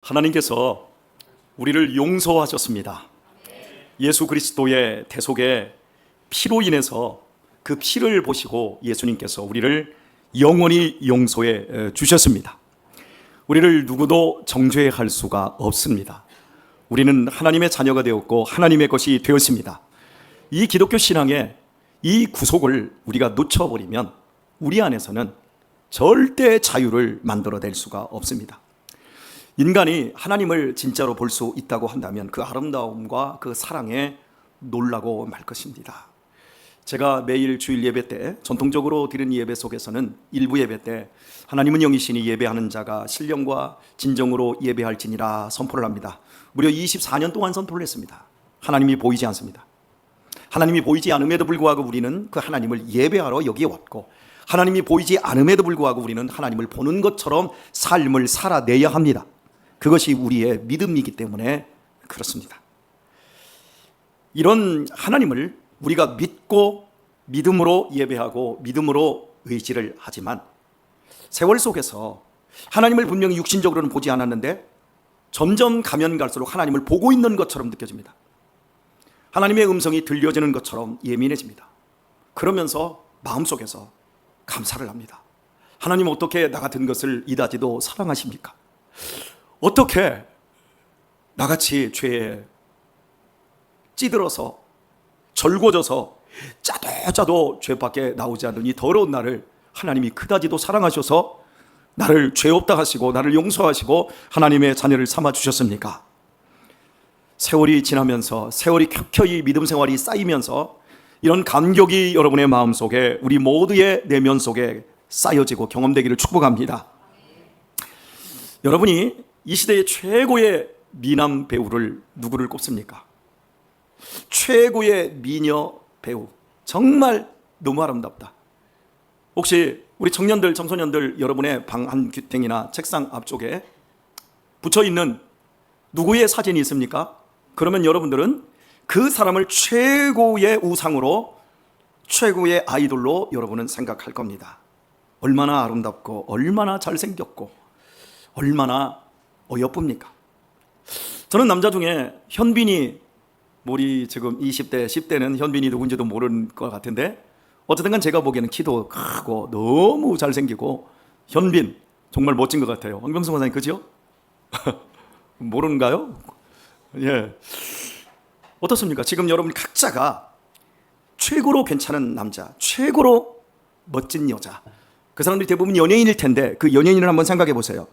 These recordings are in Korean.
하나님께서 우리를 용서하셨습니다. 예수 그리스도의 대속의 피로 인해서 그 피를 보시고 예수님께서 우리를 영원히 용서해 주셨습니다. 우리를 누구도 정죄할 수가 없습니다. 우리는 하나님의 자녀가 되었고 하나님의 것이 되었습니다. 이 기독교 신앙의 이 구속을 우리가 놓쳐버리면 우리 안에서는 절대 자유를 만들어낼 수가 없습니다. 인간이 하나님을 진짜로 볼 수 있다고 한다면 그 아름다움과 그 사랑에 놀라고 말 것입니다. 제가 매일 주일 예배 때 전통적으로 드리는 예배 속에서는 일부 예배 때 하나님은 영이시니 예배하는 자가 신령과 진정으로 예배할지니라 선포를 합니다. 무려 24년 동안 선포를 했습니다. 하나님이 보이지 않습니다. 하나님이 보이지 않음에도 불구하고 우리는 그 하나님을 예배하러 여기에 왔고, 하나님이 보이지 않음에도 불구하고 우리는 하나님을 보는 것처럼 삶을 살아내야 합니다. 그것이 우리의 믿음이기 때문에 그렇습니다. 이런 하나님을 우리가 믿고 믿음으로 예배하고 믿음으로 의지를 하지만 세월 속에서 하나님을 분명히 육신적으로는 보지 않았는데 점점 가면 갈수록 하나님을 보고 있는 것처럼 느껴집니다. 하나님의 음성이 들려지는 것처럼 예민해집니다. 그러면서 마음속에서 감사를 합니다. 하나님, 어떻게 나 같은 것을 이다지도 사랑하십니까? 어떻게 나같이 죄에 찌들어서 절고져서 짜도 죄밖에 나오지 않는 이 더러운 나를 하나님이 그다지도 사랑하셔서 나를 죄 없다 하시고 나를 용서하시고 하나님의 자녀를 삼아 주셨습니까? 세월이 지나면서, 세월이 켜켜이 믿음 생활이 쌓이면서 이런 감격이 여러분의 마음속에, 우리 모두의 내면 속에 쌓여지고 경험되기를 축복합니다. 여러분이 이 시대의 최고의 미남 배우를 누구를 꼽습니까? 최고의 미녀 배우, 정말 너무 아름답다. 혹시 우리 청년들, 청소년들, 여러분의 방 한 귀땡이나 책상 앞쪽에 붙여있는 누구의 사진이 있습니까? 그러면 여러분들은 그 사람을 최고의 우상으로, 최고의 아이돌로 여러분은 생각할 겁니다. 얼마나 아름답고 얼마나 잘생겼고 얼마나 어여쁩니까? 저는 남자 중에 현빈이, 우리 지금 20대, 10대는 현빈이 누군지도 모르는 것 같은데 어쨌든 간 제가 보기에는 키도 크고 너무 잘생기고 현빈 정말 멋진 것 같아요. 황병수 권사님, 그죠? 모르는가요? 예. 어떻습니까? 지금 여러분 각자가 최고로 괜찮은 남자, 최고로 멋진 여자, 그 사람들이 대부분 연예인일 텐데 그 연예인을 한번 생각해 보세요.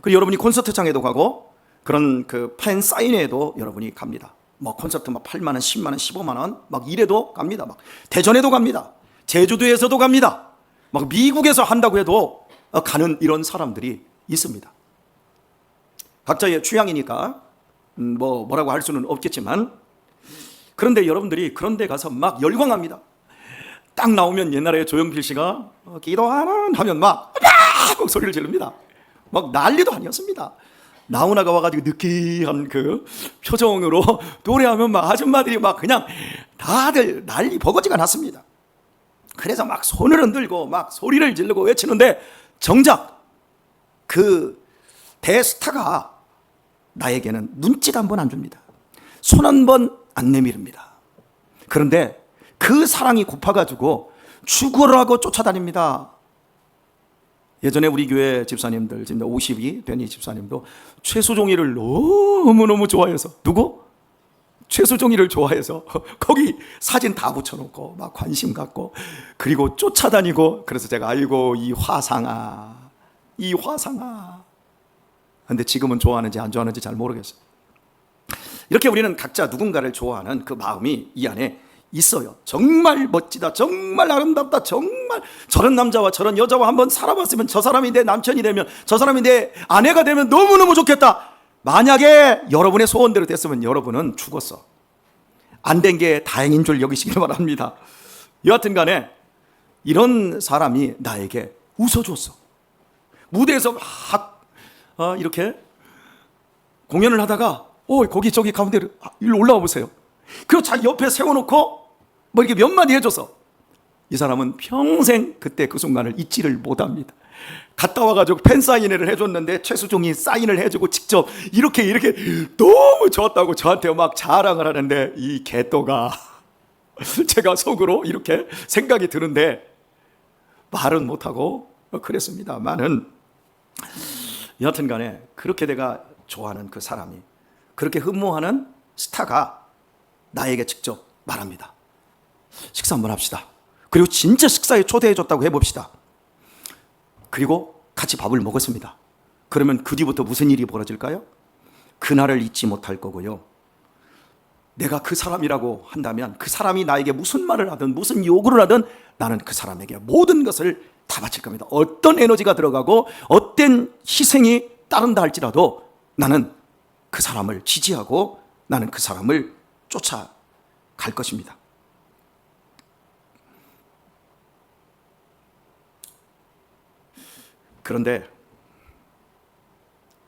그리고 여러분이 콘서트장에도 가고 그런 그 팬 사인회에도 여러분이 갑니다. 뭐 콘서트 막 8만 원, 10만 원, 15만 원 막 이래도 갑니다. 막 대전에도 갑니다. 제주도에서도 갑니다. 막 미국에서 한다고 해도 가는 이런 사람들이 있습니다. 각자의 취향이니까 뭐라고 할 수는 없겠지만, 그런데 여러분들이 그런 데 가서 막 열광합니다. 딱 나오면 옛날에 조용필 씨가 기도하는 막 소리를 지릅니다. 막 난리도 아니었습니다. 나훈아가 와가지고 느끼한 그 표정으로 노래하면 막 아줌마들이 막 그냥 다들 난리 버거지가 났습니다. 그래서 막 손을 흔들고 막 소리를 지르고 외치는데 정작 그 대스타가 나에게는 눈짓 한 번 안 줍니다. 손 한 번 안 내밀습니다. 그런데 그 사랑이 고파가지고 죽으라고 쫓아다닙니다. 예전에 우리 교회 집사님들, 지금 50이 된 이 집사님도 최수종이를 너무너무 좋아해서, 누구? 최수종이를 좋아해서 거기 사진 다 붙여놓고 막 관심 갖고 그리고 쫓아다니고, 그래서 제가 아이고 이 화상아, 이 화상아. 근데 지금은 좋아하는지 안 좋아하는지 잘 모르겠어요. 이렇게 우리는 각자 누군가를 좋아하는 그 마음이 이 안에 있어요. 정말 멋지다, 정말 아름답다, 정말 저런 남자와 저런 여자와 한번 살아봤으면, 저 사람이 내 남편이 되면, 저 사람이 내 아내가 되면 너무너무 좋겠다. 만약에 여러분의 소원대로 됐으면 여러분은 죽었어. 안 된 게 다행인 줄 여기시길 바랍니다. 여하튼 간에 이런 사람이 나에게 웃어줬어. 무대에서 막 이렇게 공연을 하다가 거기 저기 가운데 일로 올라와 보세요. 그리고 자기 옆에 세워놓고 뭐 이렇게 몇 마디 해줘서 이 사람은 평생 그때 그 순간을 잊지를 못합니다. 갔다 와가지고 팬 사인회를 해줬는데 최수종이 사인을 해주고 직접 이렇게 너무 좋았다고 저한테 막 자랑을 하는데 이 개또가 제가 속으로 이렇게 생각이 드는데 말은 못하고 그랬습니다만은 여하튼 간에 그렇게 내가 좋아하는 그 사람이, 그렇게 흠모하는 스타가 나에게 직접 말합니다. 식사 한번 합시다. 그리고 진짜 식사에 초대해줬다고 해봅시다. 그리고 같이 밥을 먹었습니다. 그러면 그 뒤부터 무슨 일이 벌어질까요? 그날을 잊지 못할 거고요. 내가 그 사람이라고 한다면 그 사람이 나에게 무슨 말을 하든 무슨 요구를 하든 나는 그 사람에게 모든 것을 다 바칠 겁니다. 어떤 에너지가 들어가고 어떤 희생이 따른다 할지라도 나는 그 사람을 지지하고 나는 그 사람을 쫓아갈 것입니다. 그런데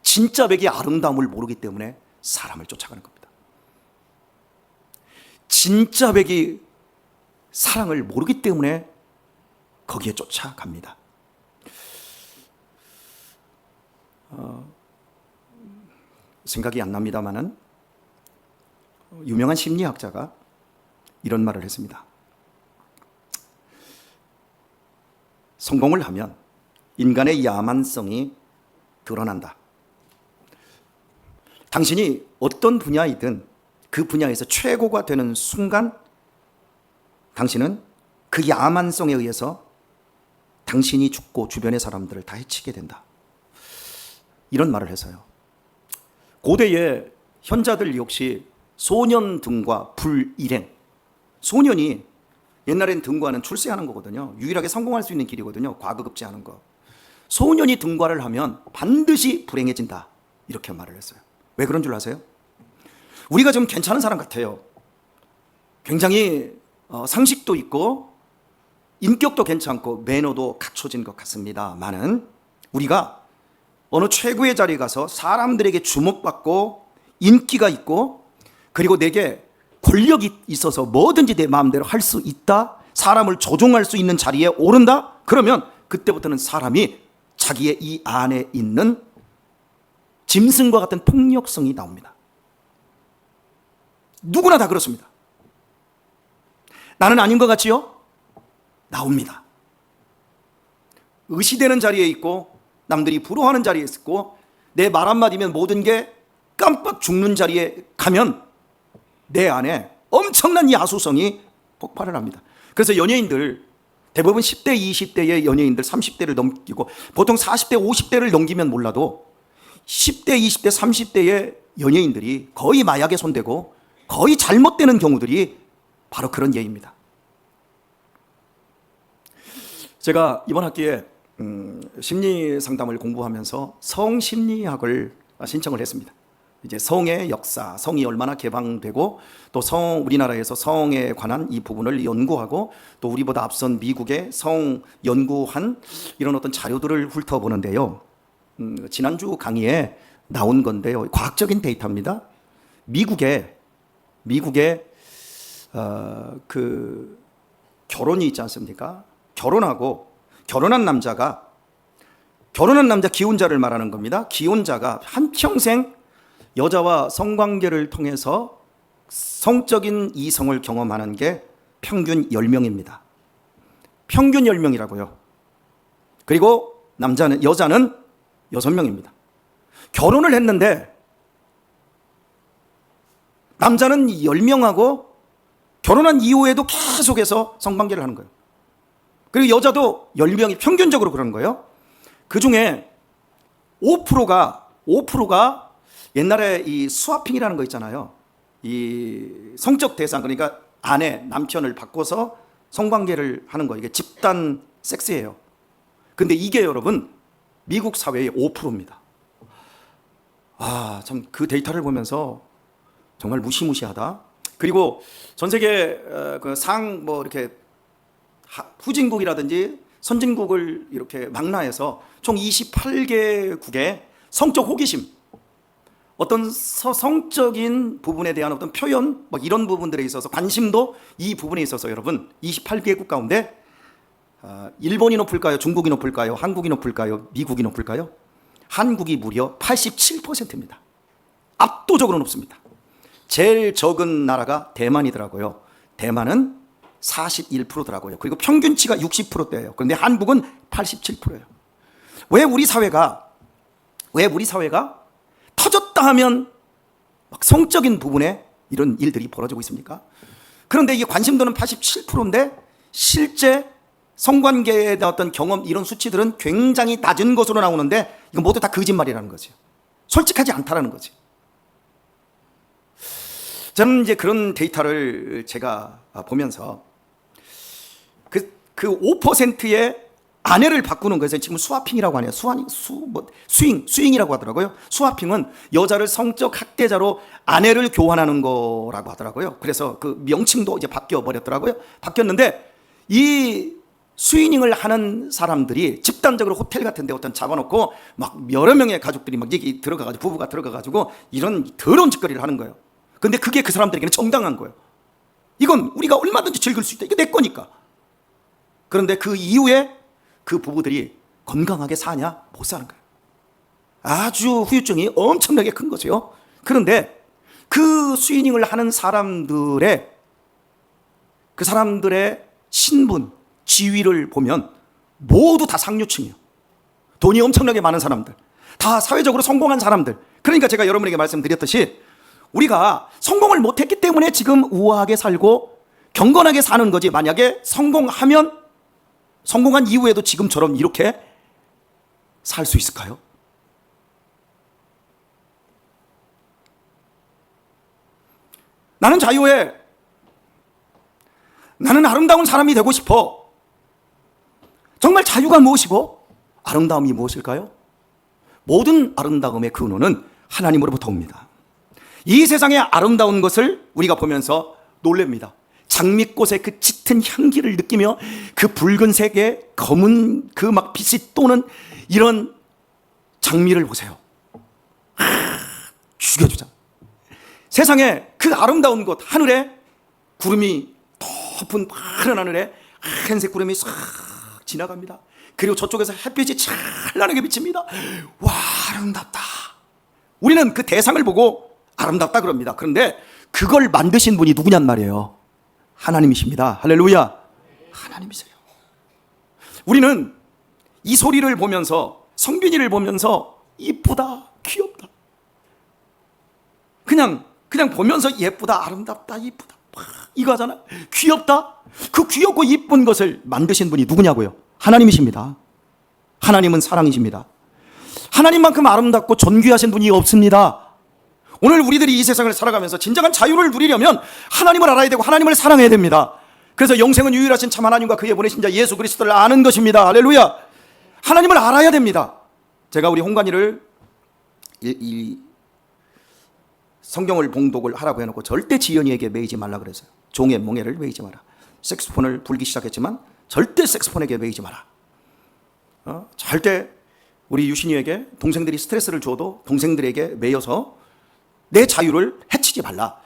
진짜 백이 아름다움을 모르기 때문에 사람을 쫓아가는 겁니다. 진짜 백이 사랑을 모르기 때문에 거기에 쫓아갑니다. 생각이 안 납니다만은 유명한 심리학자가 이런 말을 했습니다. 성공을 하면 인간의 야만성이 드러난다. 당신이 어떤 분야이든 그 분야에서 최고가 되는 순간 당신은 그 야만성에 의해서 당신이 죽고 주변의 사람들을 다 해치게 된다. 이런 말을 해서요. 고대의 현자들 역시 소년 등과 불일행. 소년이 옛날엔 등과는 출세하는 거거든요. 유일하게 성공할 수 있는 길이거든요. 과거급제하는 거. 소년이 등과를 하면 반드시 불행해진다. 이렇게 말을 했어요. 왜 그런 줄 아세요? 우리가 좀 괜찮은 사람 같아요. 굉장히 상식도 있고 인격도 괜찮고 매너도 갖춰진 것 같습니다만은 우리가 어느 최고의 자리에 가서 사람들에게 주목받고 인기가 있고 그리고 내게 권력이 있어서 뭐든지 내 마음대로 할 수 있다, 사람을 조종할 수 있는 자리에 오른다, 그러면 그때부터는 사람이 자기의 이 안에 있는 짐승과 같은 폭력성이 나옵니다. 누구나 다 그렇습니다. 나는 아닌 것 같지요? 나옵니다. 의시되는 자리에 있고 남들이 부러워하는 자리에 있고 내 말 한마디면 모든 게 깜빡 죽는 자리에 가면 내 안에 엄청난 야수성이 폭발을 합니다. 그래서 연예인들 대부분 10대, 20대의 연예인들 30대를 넘기고 보통 40대, 50대를 넘기면 몰라도 10대, 20대, 30대의 연예인들이 거의 마약에 손대고 거의 잘못되는 경우들이 바로 그런 예입니다. 제가 이번 학기에 심리 상담을 공부하면서 성심리학을 신청을 했습니다. 이제 성의 역사, 성이 얼마나 개방되고 또 우리나라에서 성에 관한 이 부분을 연구하고 또 우리보다 앞선 미국의 성 연구한 이런 어떤 자료들을 훑어보는데요. 지난주 강의에 나온 건데요. 과학적인 데이터입니다. 미국의 그 결혼이 있지 않습니까? 결혼한 남자 기혼자를 말하는 겁니다. 기혼자가 한평생 여자와 성관계를 통해서 성적인 이성을 경험하는 게 평균 10명입니다. 평균 10명이라고요. 그리고 여자는 6명입니다. 결혼을 했는데 남자는 10명하고 결혼한 이후에도 계속해서 성관계를 하는 거예요. 그리고 여자도 10명이 평균적으로 그러는 거예요. 그 중에 5%가 옛날에 이 스와핑이라는 거 있잖아요. 이 성적 대상, 그러니까 아내, 남편을 바꿔서 성관계를 하는 거, 이게 집단 섹스예요. 근데 이게 여러분 미국 사회의 5%입니다. 참 그 데이터를 보면서 정말 무시무시하다. 그리고 전 세계 이렇게 후진국이라든지 선진국을 이렇게 망라해서 총 28개국의 성적 호기심, 어떤 성적인 부분에 대한 어떤 표현, 이런 부분들에 있어서 관심도 이 부분에 있어서 여러분 28개국 가운데 일본이 높을까요? 중국이 높을까요? 한국이 높을까요? 미국이 높을까요? 한국이 무려 87%입니다. 압도적으로 높습니다. 제일 적은 나라가 대만이더라고요. 대만은 41%더라고요. 그리고 평균치가 60%대예요. 그런데 한국은 87%예요. 왜 우리 사회가 터졌다 하면 막 성적인 부분에 이런 일들이 벌어지고 있습니까? 그런데 이게 관심도는 87%인데 실제 성관계의 어떤 경험 이런 수치들은 굉장히 낮은 것으로 나오는데 이건 모두 다 거짓말이라는 거죠. 솔직하지 않다라는 거죠. 저는 이제 그런 데이터를 제가 보면서 그 5%의 아내를 바꾸는 것을 지금 스와핑이라고 하네요. 스윙이라고 하더라고요. 스와핑은 여자를 성적 학대자로 아내를 교환하는 거라고 하더라고요. 그래서 그 명칭도 이제 바뀌어 버렸더라고요. 바뀌었는데 이 스위닝을 하는 사람들이 집단적으로 호텔 같은 데 어떤 잡아놓고 막 여러 명의 가족들이 막 여기 들어가가지고 부부가 들어가가지고 이런 더러운 짓거리를 하는 거예요. 근데 그게 그 사람들에게는 정당한 거예요. 이건 우리가 얼마든지 즐길 수 있다. 이게 내 거니까. 그런데 그 이후에 그 부부들이 건강하게 사냐? 못 사는 거예요. 아주 후유증이 엄청나게 큰 거죠. 그런데 그 스위닝을 하는 사람들의 신분, 지위를 보면 모두 다 상류층이에요. 돈이 엄청나게 많은 사람들, 다 사회적으로 성공한 사람들. 그러니까 제가 여러분에게 말씀드렸듯이 우리가 성공을 못했기 때문에 지금 우아하게 살고 경건하게 사는 거지, 만약에 성공한 이후에도 지금처럼 이렇게 살 수 있을까요? 나는 자유해. 나는 아름다운 사람이 되고 싶어. 정말 자유가 무엇이고 아름다움이 무엇일까요? 모든 아름다움의 근원은 하나님으로부터 옵니다. 이 세상의 아름다운 것을 우리가 보면서 놀랍니다. 장미꽃의 그 짙은 향기를 느끼며 그 붉은색의 검은 그 막 빛이 도는 이런 장미를 보세요. 죽여주자. 세상에 그 아름다운 곳, 하늘에 구름이 덮은 파란 하늘에 하얀색 구름이 싹 지나갑니다. 그리고 저쪽에서 햇빛이 찬란하게 비칩니다. 와, 아름답다. 우리는 그 대상을 보고 아름답다 그럽니다. 그런데 그걸 만드신 분이 누구냔 말이에요. 하나님이십니다. 할렐루야. 하나님이세요. 우리는 이 소리를 보면서, 성빈이를 보면서 이쁘다, 귀엽다, 그냥 보면서 예쁘다, 아름답다, 이쁘다 이거 하잖아. 귀엽다. 그 귀엽고 이쁜 것을 만드신 분이 누구냐고요? 하나님이십니다. 하나님은 사랑이십니다. 하나님만큼 아름답고 존귀하신 분이 없습니다. 오늘 우리들이 이 세상을 살아가면서 진정한 자유를 누리려면 하나님을 알아야 되고 하나님을 사랑해야 됩니다. 그래서 영생은 유일하신 참 하나님과 그의 보내신 자 예수 그리스도를 아는 것입니다. 할렐루야. 하나님을 알아야 됩니다. 제가 우리 홍관이를 이 성경을 봉독을 하라고 해놓고 절대 지연이에게 매이지 말라 그랬어요. 종의 멍에를 매이지 마라. 색소폰을 불기 시작했지만 절대 색소폰에게 매이지 마라. 절대 우리 유신이에게 동생들이 스트레스를 줘도 동생들에게 매여서 내 자유를 해치지 말라.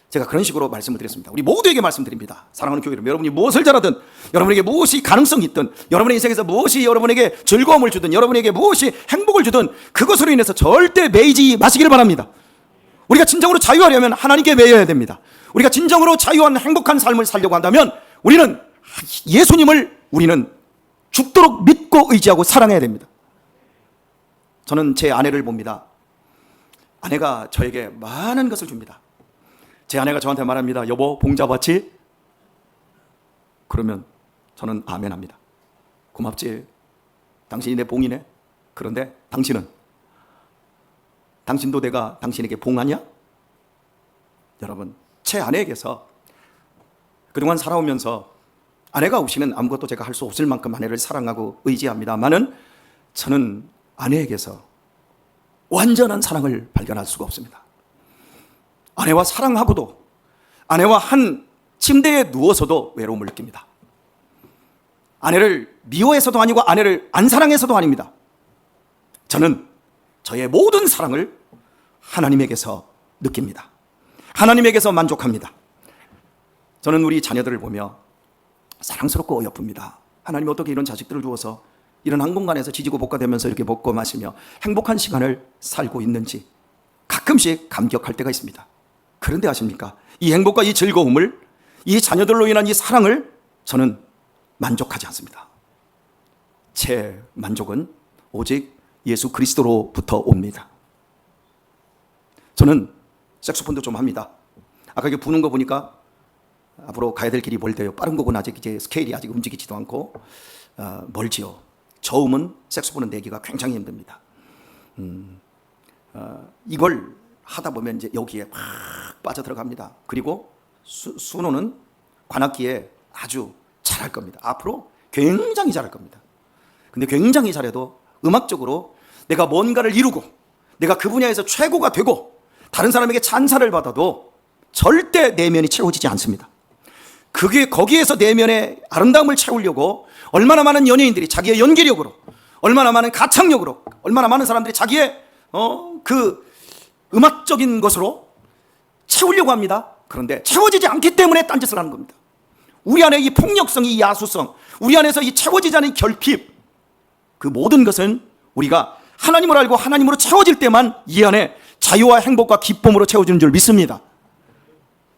제가 그런 식으로 말씀을 드렸습니다. 우리 모두에게 말씀드립니다. 사랑하는 교회 여러분, 여러분이 무엇을 잘하든, 여러분에게 무엇이 가능성이 있든, 여러분의 인생에서 무엇이 여러분에게 즐거움을 주든, 여러분에게 무엇이 행복을 주든 그것으로 인해서 절대 매이지 마시기를 바랍니다. 우리가 진정으로 자유하려면 하나님께 매여야 됩니다. 우리가 진정으로 자유한 행복한 삶을 살려고 한다면 우리는 예수님을 우리는 죽도록 믿고 의지하고 사랑해야 됩니다. 저는 제 아내를 봅니다. 아내가 저에게 많은 것을 줍니다. 제 아내가 저한테 말합니다. 여보, 봉 잡았지? 그러면 저는 아멘합니다. 고맙지. 당신이 내 봉이네. 그런데 당신도 내가 당신에게 봉하냐? 여러분, 제 아내에게서 그동안 살아오면서 아내가 없이는 아무것도 제가 할 수 없을 만큼 아내를 사랑하고 의지합니다만은 저는 아내에게서 완전한 사랑을 발견할 수가 없습니다. 아내와 사랑하고도, 아내와 한 침대에 누워서도 외로움을 느낍니다. 아내를 미워해서도 아니고 아내를 안 사랑해서도 아닙니다. 저는 저의 모든 사랑을 하나님에게서 느낍니다. 하나님에게서 만족합니다. 저는 우리 자녀들을 보며 사랑스럽고 어여쁩니다. 하나님 어떻게 이런 자식들을 주어서 이런 한 공간에서 지지고 볶아대면서 이렇게 먹고 마시며 행복한 시간을 살고 있는지 가끔씩 감격할 때가 있습니다. 그런데 아십니까? 이 행복과 이 즐거움을, 이 자녀들로 인한 이 사랑을 저는 만족하지 않습니다. 제 만족은 오직 예수 그리스도로부터 옵니다. 저는 색소폰도 좀 합니다. 아까 이게 부는 거 보니까 앞으로 가야 될 길이 멀대요. 빠른 곡은 아직 이제 스케일이 아직 움직이지도 않고 멀지요. 저음은 색소폰은 내기가 굉장히 힘듭니다. 이걸 하다 보면 이제 여기에 막 빠져들어갑니다. 그리고 순호는 관악기에 아주 잘할 겁니다. 앞으로 굉장히 잘할 겁니다. 근데 굉장히 잘해도 음악적으로 내가 뭔가를 이루고 내가 그 분야에서 최고가 되고 다른 사람에게 찬사를 받아도 절대 내면이 채워지지 않습니다. 그게 거기에서 내면의 아름다움을 채우려고 얼마나 많은 연예인들이 자기의 연기력으로, 얼마나 많은 가창력으로, 얼마나 많은 사람들이 자기의 그 음악적인 것으로 채우려고 합니다. 그런데 채워지지 않기 때문에 딴짓을 하는 겁니다. 우리 안에 이 폭력성, 이 야수성, 우리 안에서 이 채워지지 않은 결핍, 그 모든 것은 우리가 하나님을 알고 하나님으로 채워질 때만 이 안에 자유와 행복과 기쁨으로 채워지는 줄 믿습니다.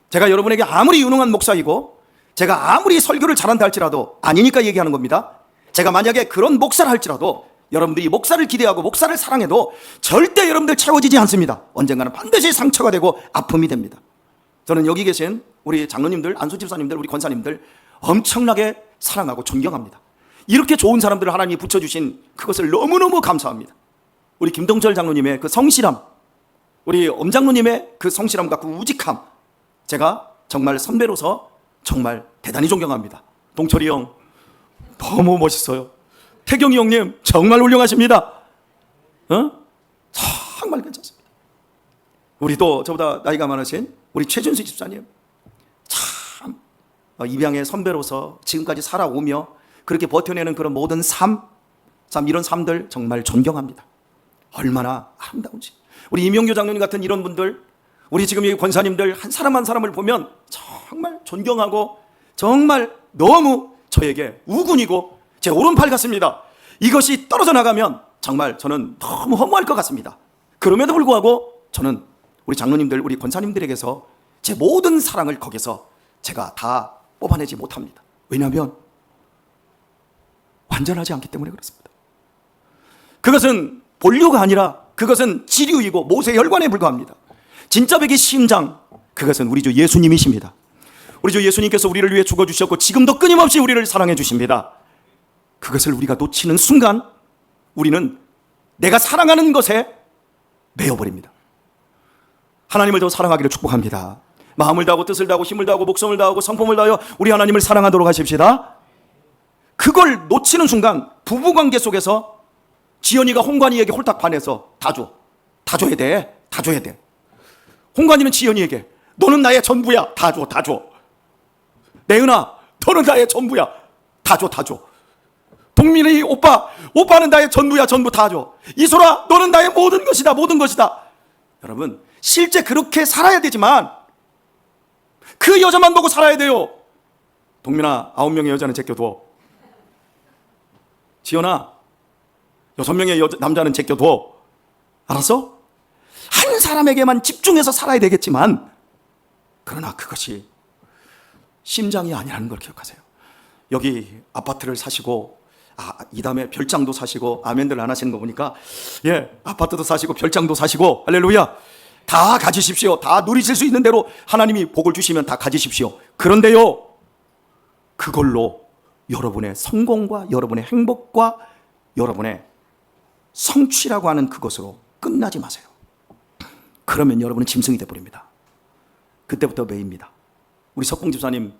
제가 여러분에게 아무리 유능한 목사이고 제가 아무리 설교를 잘한다 할지라도 아니니까 얘기하는 겁니다. 제가 만약에 그런 목사를 할지라도 여러분들이 목사를 기대하고 목사를 사랑해도 절대 여러분들 채워지지 않습니다. 언젠가는 반드시 상처가 되고 아픔이 됩니다. 저는 여기 계신 우리 장로님들, 안수 집사님들, 우리 권사님들 엄청나게 사랑하고 존경합니다. 이렇게 좋은 사람들을 하나님이 붙여주신 그것을 너무너무 감사합니다. 우리 김동철 장로님의 그 성실함, 우리 엄 장로님의 그 성실함과 그 우직함, 제가 정말 선배로서 정말 대단히 존경합니다. 동철이 형 너무 멋있어요. 태경이 형님 정말 훌륭하십니다. 정말 괜찮습니다. 우리 또 저보다 나이가 많으신 우리 최준수 집사님 참 입양의 선배로서 지금까지 살아오며 그렇게 버텨내는 그런 모든 삶, 참 이런 삶들 정말 존경합니다. 얼마나 아름다운지. 우리 임용규 장로님 같은 이런 분들, 우리 지금 이 권사님들 한 사람 한 사람을 보면 정말 존경하고 정말 너무 저에게 우군이고 제 오른팔 같습니다. 이것이 떨어져 나가면 정말 저는 너무 허무할 것 같습니다. 그럼에도 불구하고 저는 우리 장로님들, 우리 권사님들에게서 제 모든 사랑을 거기서 제가 다 뽑아내지 못합니다. 왜냐하면 완전하지 않기 때문에 그렇습니다. 그것은 본류가 아니라 그것은 지류이고 모세의 혈관에 불과합니다. 진짜 백의 심장, 그것은 우리 주 예수님이십니다. 우리 주 예수님께서 우리를 위해 죽어주셨고 지금도 끊임없이 우리를 사랑해 주십니다. 그것을 우리가 놓치는 순간 우리는 내가 사랑하는 것에 매여버립니다. 하나님을 더 사랑하기를 축복합니다. 마음을 다하고 뜻을 다하고 힘을 다하고 목숨을 다하고 성품을 다하여 우리 하나님을 사랑하도록 하십시다. 그걸 놓치는 순간 부부관계 속에서 지연이가 홍관이에게 홀딱 반해서 다 줘야 돼. 홍관이는 지연이에게 너는 나의 전부야. 다 줘. 내은아, 너는 나의 전부야. 다 줘. 동민이 오빠는 나의 전부야. 전부 다 줘. 이소라, 너는 나의 모든 것이다. 여러분, 실제 그렇게 살아야 되지만 그 여자만 보고 살아야 돼요. 동민아, 9명의 여자는 제껴둬. 지연아, 6명의 남자는 제껴둬. 알았어? 한 사람에게만 집중해서 살아야 되겠지만 그러나 그것이 심장이 아니라는 걸 기억하세요. 여기 아파트를 사시고 이 다음에 별장도 사시고 아멘들 안 하시는 거 보니까 아파트도 사시고 별장도 사시고 할렐루야, 다 가지십시오. 다 누리실 수 있는 대로 하나님이 복을 주시면 다 가지십시오. 그런데요, 그걸로 여러분의 성공과 여러분의 행복과 여러분의 성취라고 하는 그것으로 끝나지 마세요. 그러면 여러분은 짐승이 되어버립니다. 그때부터 매입니다. 우리 석봉 집사님,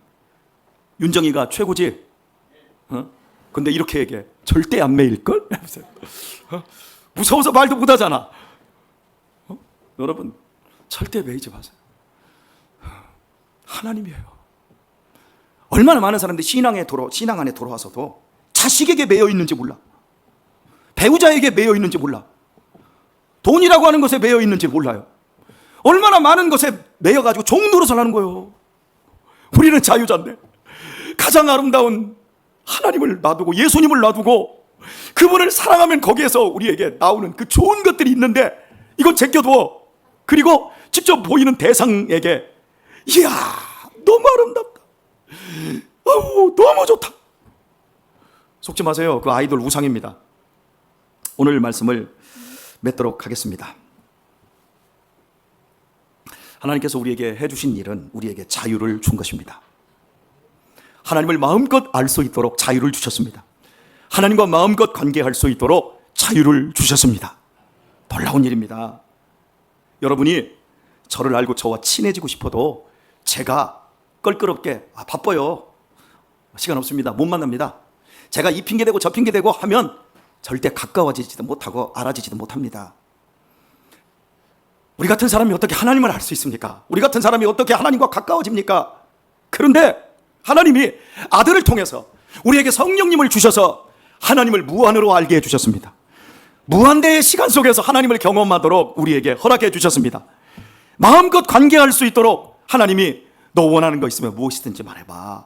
윤정이가 최고지? 근데 이렇게 얘기해. 절대 안 매일걸? 무서워서 말도 못하잖아. 여러분, 절대 매이지 마세요. 하나님이에요. 얼마나 많은 사람들이 신앙 안에 돌아와서도 자식에게 매여 있는지 몰라. 배우자에게 매여 있는지 몰라. 돈이라고 하는 것에 매여 있는지 몰라요. 얼마나 많은 것에 매여가지고 종 노릇을 하는 거예요. 우리는 자유자인데 가장 아름다운 하나님을 놔두고 예수님을 놔두고 그분을 사랑하면 거기에서 우리에게 나오는 그 좋은 것들이 있는데 이건 제껴두어 그리고 직접 보이는 대상에게 이야 너무 아름답다, 너무 좋다. 속지 마세요. 그 아이돌 우상입니다. 오늘 말씀을 맺도록 하겠습니다. 하나님께서 우리에게 해주신 일은 우리에게 자유를 준 것입니다. 하나님을 마음껏 알 수 있도록 자유를 주셨습니다. 하나님과 마음껏 관계할 수 있도록 자유를 주셨습니다. 놀라운 일입니다. 여러분이 저를 알고 저와 친해지고 싶어도 제가 껄끄럽게 바빠요, 시간 없습니다, 못 만납니다, 제가 이 핑계대고 저 핑계대고 하면 절대 가까워지지도 못하고 알아지지도 못합니다. 우리 같은 사람이 어떻게 하나님을 알 수 있습니까? 우리 같은 사람이 어떻게 하나님과 가까워집니까? 그런데 하나님이 아들을 통해서 우리에게 성령님을 주셔서 하나님을 무한으로 알게 해주셨습니다. 무한대의 시간 속에서 하나님을 경험하도록 우리에게 허락해 주셨습니다. 마음껏 관계할 수 있도록 하나님이 너 원하는 거 있으면 무엇이든지 말해봐.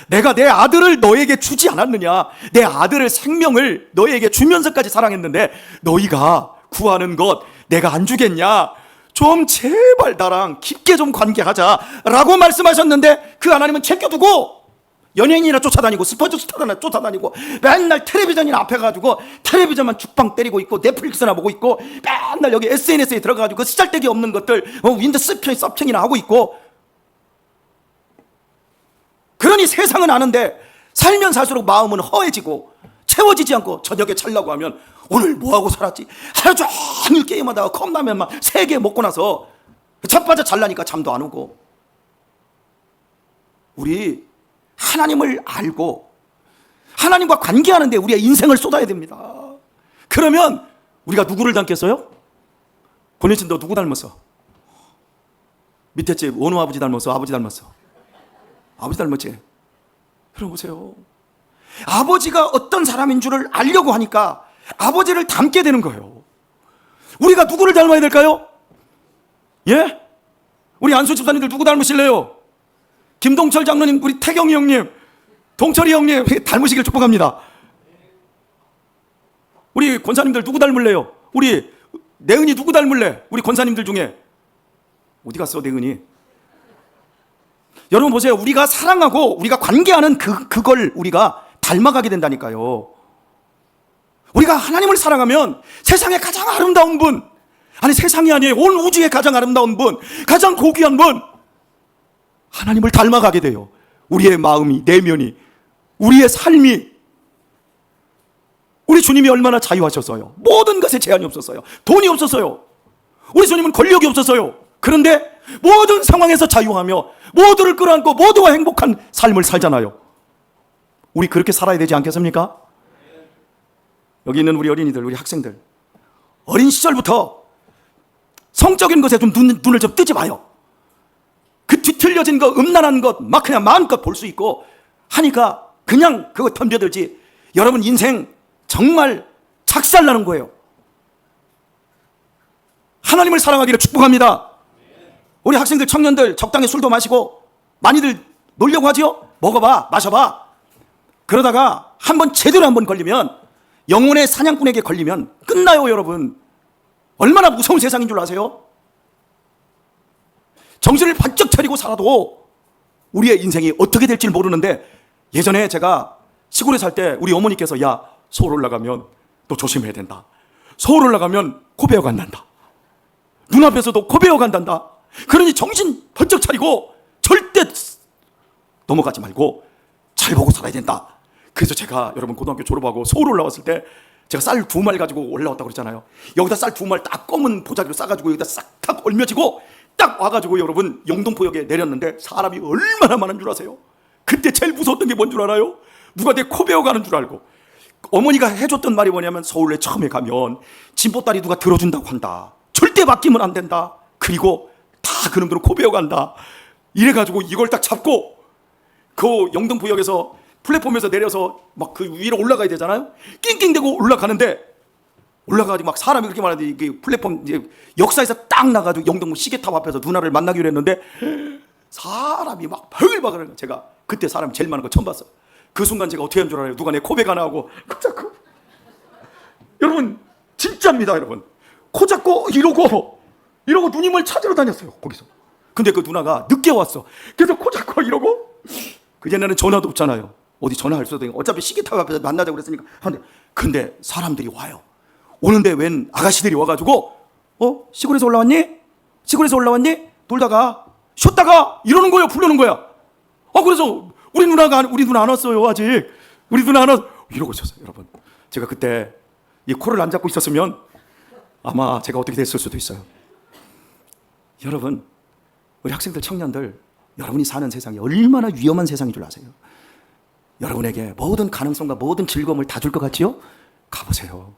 내가 내 아들을 너에게 주지 않았느냐? 내 아들의 생명을 너에게 주면서까지 사랑했는데 너희가 구하는 것 내가 안 주겠냐? 좀 제발 나랑 깊게 좀 관계하자라고 말씀하셨는데 그 하나님은 제껴두고 연예인이나 쫓아다니고 스포츠 스타나 쫓아다니고 맨날 텔레비전이나 앞에 가지고 텔레비전만 죽방 때리고 있고 넷플릭스나 보고 있고 맨날 여기 SNS에 들어가가지고 그 쓰잘데기 없는 것들 윈도우 서핑이나 하고 있고, 그러니 세상은 아는데 살면 살수록 마음은 허해지고 채워지지 않고 저녁에 자려고 하면 오늘 뭐하고 살았지? 하루 종일 게임하다가 컵라면만 3개 먹고 나서 자빠져 잘라니까 잠도 안 오고. 우리 하나님을 알고 하나님과 관계하는데 우리의 인생을 쏟아야 됩니다. 그러면 우리가 누구를 닮겠어요? 권혜진 너 누구 닮았어? 밑에 집 원우 아버지 닮았어? 아버지 닮았어? 아버지 닮았지? 들어보세요. 아버지가 어떤 사람인 줄을 알려고 하니까 아버지를 닮게 되는 거예요. 우리가 누구를 닮아야 될까요? 예? 우리 안수 집사님들 누구 닮으실래요? 김동철 장로님, 우리 태경이 형님, 동철이 형님 닮으시길 축복합니다. 우리 권사님들 누구 닮을래요? 우리 내은이 누구 닮을래? 우리 권사님들 중에 어디 갔어 내은이? 여러분 보세요. 우리가 사랑하고 우리가 관계하는 그걸 우리가 닮아가게 된다니까요. 우리가 하나님을 사랑하면 세상에 가장 아름다운 분, 아니 세상이 아니에요, 온 우주에 가장 아름다운 분, 가장 고귀한 분, 하나님을 닮아가게 돼요. 우리의 마음이, 내면이, 우리의 삶이. 우리 주님이 얼마나 자유하셨어요. 모든 것에 제한이 없었어요. 돈이 없었어요. 우리 주님은 권력이 없었어요. 그런데 모든 상황에서 자유하며 모두를 끌어안고 모두와 행복한 삶을 살잖아요. 우리 그렇게 살아야 되지 않겠습니까? 여기 있는 우리 어린이들, 우리 학생들, 어린 시절부터 성적인 것에 좀 눈을 좀 뜨지 마요. 그 뒤틀려진 거, 음란한 것 막 그냥 마음껏 볼 수 있고 하니까 그냥 그거 덤벼들지. 여러분 인생 정말 작살나는 거예요. 하나님을 사랑하기를 축복합니다. 우리 학생들, 청년들 적당히 술도 마시고 많이들 놀려고 하죠. 먹어봐, 마셔봐. 그러다가 한번 제대로 한번 걸리면, 영혼의 사냥꾼에게 걸리면 끝나요. 여러분 얼마나 무서운 세상인 줄 아세요? 정신을 번쩍 차리고 살아도 우리의 인생이 어떻게 될지 모르는데, 예전에 제가 시골에 살 때 우리 어머니께서 야 서울 올라가면 너 조심해야 된다. 서울 올라가면 코 베어 간단다. 눈앞에서도 코 베어 간단다. 그러니 정신 번쩍 차리고 절대 넘어가지 말고 잘 보고 살아야 된다. 그래서 제가 여러분 고등학교 졸업하고 서울 올라왔을 때 제가 쌀 2말 가지고 올라왔다고 그랬잖아요. 여기다 쌀 2말 딱 검은 보자기로 싸가지고 여기다 싹 얼며지고 딱 와가지고 여러분 영동포역에 내렸는데 사람이 얼마나 많은 줄 아세요? 그때 제일 무서웠던 게 뭔 줄 알아요? 누가 내 코 베어 가는 줄 알고. 어머니가 해줬던 말이 뭐냐면, 서울에 처음에 가면 진보다리 누가 들어준다고 한다. 절대 맡기면 안 된다. 그리고 다 그놈들은 코 베어 간다. 이래가지고 이걸 딱 잡고 그 영등포역에서 플랫폼에서 내려서 막 그 위로 올라가야 되잖아요. 낑낑대고 올라가는데, 올라가가지고 막 사람이 그렇게 많은데 이게 플랫폼 이제 역사에서 딱 나가지고 영등포 시계탑 앞에서 누나를 만나기로 했는데 사람이 막 바글바글. 제가 그때 사람이 제일 많은 거 처음 봤어요. 그 순간 제가 어떻게 한 줄 알아요? 누가 내 코백 하나 하고 코 잡고. 여러분 진짜입니다 여러분. 코 잡고 이러고 누님을 찾으러 다녔어요 거기서. 근데 그 누나가 늦게 왔어. 그래서 코 잡고 이러고. 그전에는 전화도 없잖아요. 어디 전화할 수도 있고 어차피 시계 타고 앞에서 만나자고 그랬으니까. 근데 사람들이 와요. 오는데 웬 아가씨들이 와가지고 시골에서 올라왔니? 시골에서 올라왔니? 돌다가 쉬었다가 이러는 거예요. 부르는 거야. 그래서 우리 누나 안 왔어요 아직. 우리 누나 안 왔. 이러고 있었어요 여러분. 제가 그때 이 코를 안 잡고 있었으면 아마 제가 어떻게 됐을 수도 있어요. 여러분 우리 학생들 청년들, 여러분이 사는 세상이 얼마나 위험한 세상인 줄 아세요? 여러분에게 모든 가능성과 모든 즐거움을 다 줄 것 같지요? 가보세요.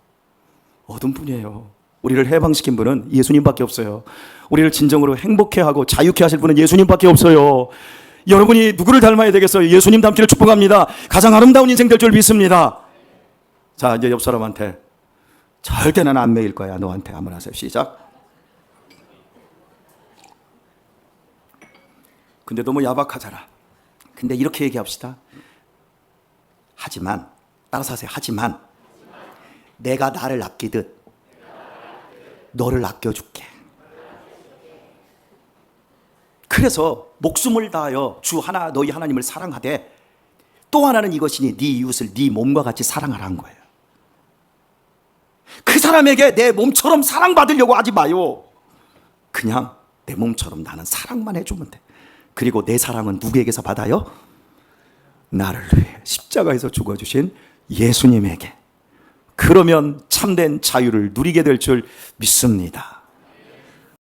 어떤 분이에요. 우리를 해방시킨 분은 예수님밖에 없어요. 우리를 진정으로 행복해 하고 자유케 하실 분은 예수님밖에 없어요. 여러분이 누구를 닮아야 되겠어요? 예수님 닮기를 축복합니다. 가장 아름다운 인생 될 줄 믿습니다. 자, 이제 옆 사람한테 절대 난 안 매일 거야. 너한테 한번 하세요. 시작. 근데 너무 야박하잖아. 근데 이렇게 얘기합시다. 하지만, 따라서 하세요. 하지만 내가 나를 아끼듯 너를 아껴줄게. 그래서 목숨을 다하여 주 하나 너희 하나님을 사랑하되 또 하나는 이것이니 네 이웃을 네 몸과 같이 사랑하라는 거예요. 그 사람에게 내 몸처럼 사랑받으려고 하지 마요. 그냥 내 몸처럼 나는 사랑만 해주면 돼. 그리고 내 사랑은 누구에게서 받아요? 나를 위해 십자가에서 죽어주신 예수님에게. 그러면 참된 자유를 누리게 될 줄 믿습니다.